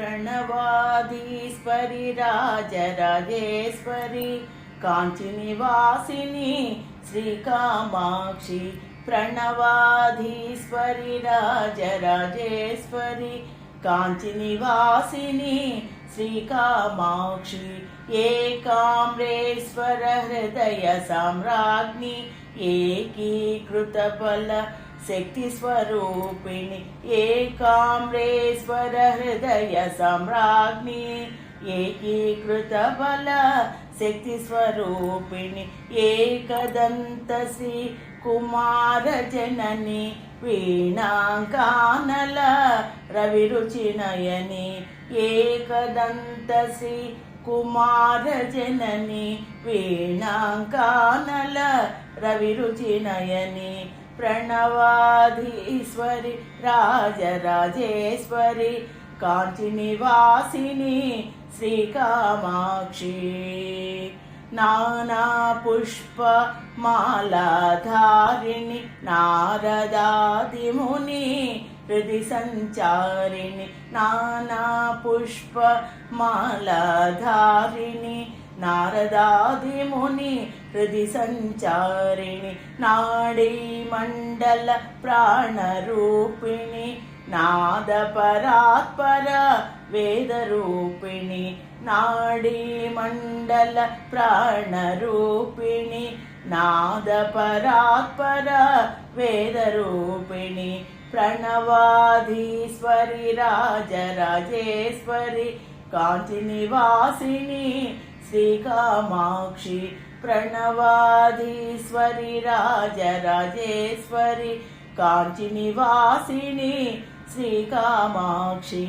प्रणवाधीश्वरि राजराजेश्वरि काञ्चीनिवासिनि श्रीकामाक्षि प्रणवाधीश्वरि राजराजेश्वरि काञ्चीनिवासिनि श्रीकामाक्षि एकाम्रेश्वर हृदय साम्राज्ञि एकीकृतबल शक्ति स्वरूपिणि एकाम्रेश्वर हृदय साम्राज्ञि एकीकृत बल शक्ति स्वरूपिणि एकदंत श्री कुमार जननी वीणाकानल रविरुचि नयनी एकदंत श्री कुमार जननी वीणाकानल रविरुचि नयनी प्रणवाधीश्वरि राजराजेश्वरि काञ्चीनिवासिनि श्रीकामाक्षि नाना पुष्प मालाधारिणि नारदादिमुनि हृदि संचारिणि नाना पुष्प मालाधारिणि नारदादिमुनि हृदि संचारिणि नाडी मंडल प्राणरूपिणि नाद परात्पर वेद रूपिणि नाडी मंडल प्राणरूपिणि नाद परात्पर वेद रूपिणि प्रणवाधीश्वरि राजराजेश्वरि काञ्चीनिवासिनि श्रीकामाक्षि प्रणवाधीश्वरि राजराजेश्वरि काञ्चीनिवासिनि श्रीकामाक्षि।